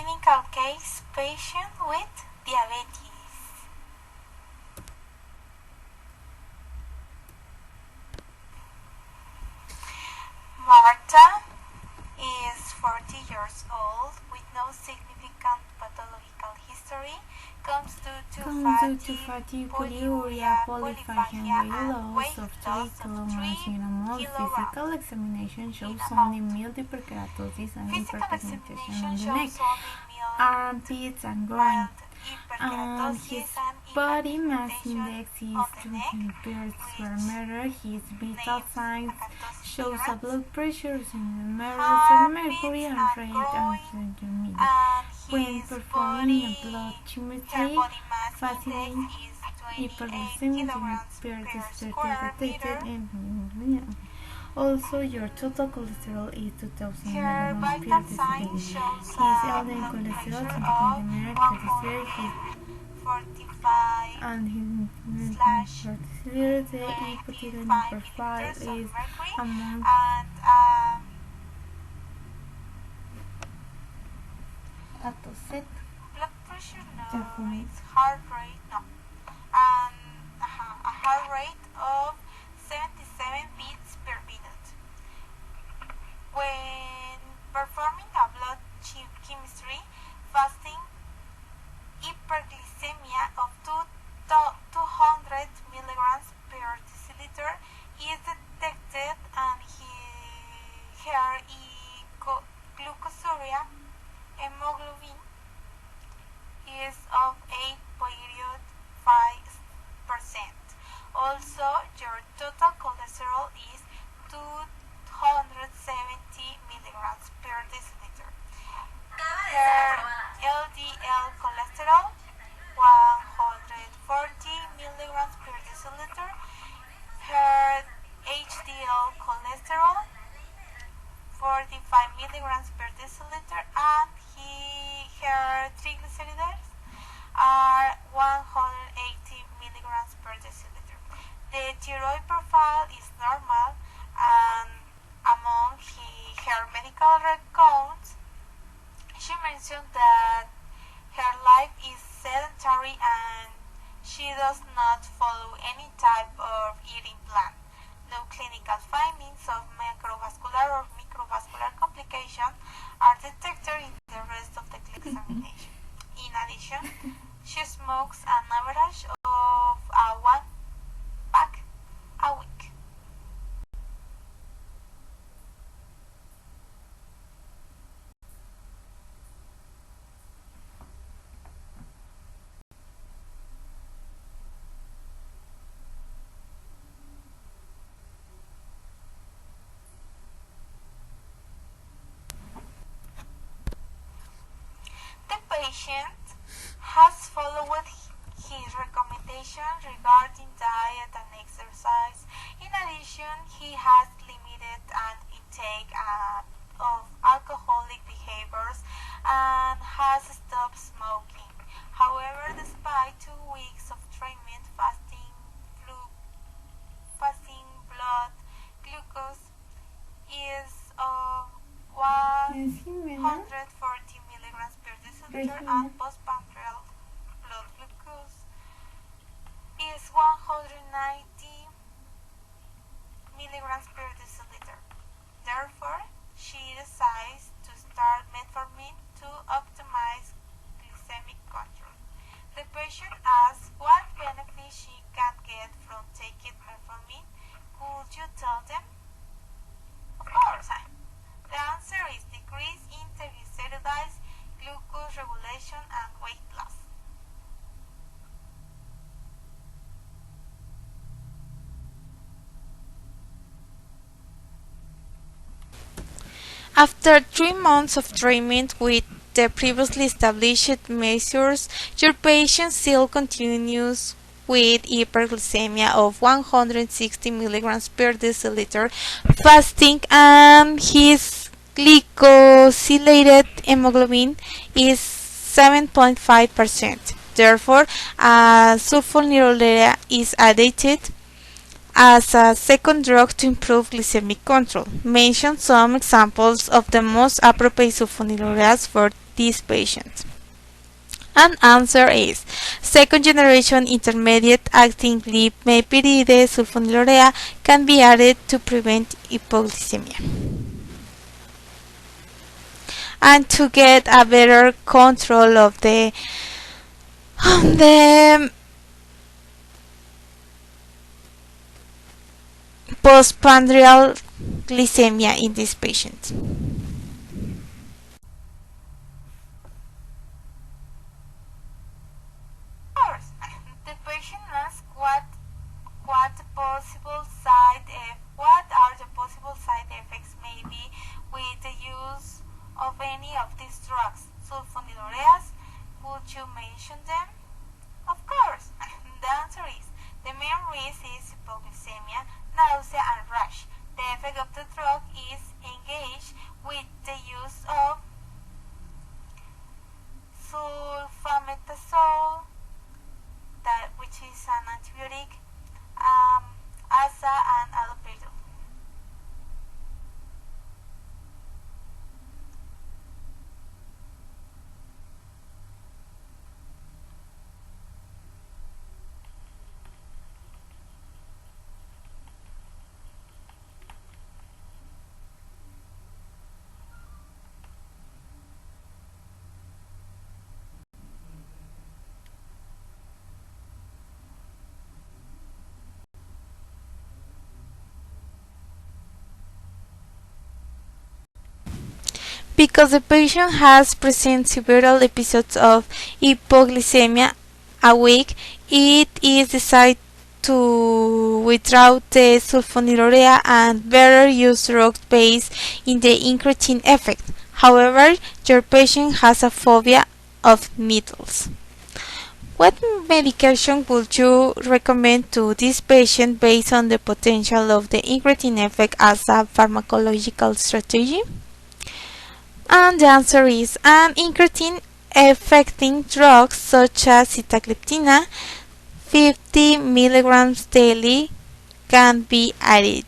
Clinical case: patient with diabetes. Marta is 40 years old with no significant pathological history, comes due to fatty polyuria, polyphagia, and weight loss of 3 kilograms. Physical examination shows only mild hyperkeratosis and hyperpigmentation on the neck, armpits, and groin. And his body mass index is 20 per meter. His vital signs shows a blood pressure in the mercury and rate and humidity. When performing a blood chemistry, fasting hyperglycemia detected and also, your total cholesterol is 2000 milligrams per deciliter. His LDL cholesterol, 20 milligrams per deciliter, and his per deciliter, the hypothyroid profile is among set. Blood pressure, no. It's heart rate, no. And a heart rate of 77 beats per minute. When performing a blood chemistry, fasting hyperglycemia of 200 milligrams per deciliter is detected, and her glucosuria hemoglobin is of 8.5%. Also, your total cholesterol is 270 milligrams per deciliter. Her LDL cholesterol, 140 milligrams per deciliter. Her HDL cholesterol, 45 milligrams per deciliter, and her triglycerides are 180 milligrams per deciliter. The thyroid profile is normal, and among her medical records, she mentioned that her life is sedentary and she does not follow any type of eating plan. No clinical findings of macrovascular or microvascular complications are detected in the rest of the clinical examination. In addition, she smokes an average of 1 pack a week. The patient has followed his recommendations regarding diet and exercise. In addition, he has limited an intake of alcoholic behaviors and has stopped smoking. However, despite 2 weeks of treatment, fasting blood glucose is of 140 milligrams per deciliter, and postprandial blood glucose is 190 milligrams per deciliter. Therefore, she decides to start metformin to optimize glycemic control. The patient asks what benefits she can get from taking metformin. Could you tell them? Of course. The answer is decrease in triglycerides, glucose regulation, and weight loss. After 3 months of treatment with the previously established measures, your patient still continues with hyperglycemia of 160 milligrams per deciliter, fasting, and his glycosylated hemoglobin is 7.5%. Therefore, sulfonylurea is added as a second drug to improve glycemic control. Mention some examples of the most appropriate sulfonylureas for these patients? And answer is second generation intermediate acting glipmepiride sulfonylurea can be added to prevent hypoglycemia. And to get a better control of the postprandial glycemia in these patients. The patient asks what are the possible side effects maybe with the use of any of these drugs. Sulfonylureas, would you mention them? Of course. The answer is the main risk is hypoglycemia, nausea and rash. The effect of the drug is engaged with the use of sulfametazole, which is an antibiotic, ASA and allopurinol. Because the patient has present several episodes of hypoglycemia a week, it is decided to withdraw the sulfonylurea and better use drugs based in the incretin effect. However, your patient has a phobia of needles. What medication would you recommend to this patient based on the potential of the incretin effect as a pharmacological strategy? And the answer is an incretin affecting drugs such as sitagliptina 50 mg daily can be added.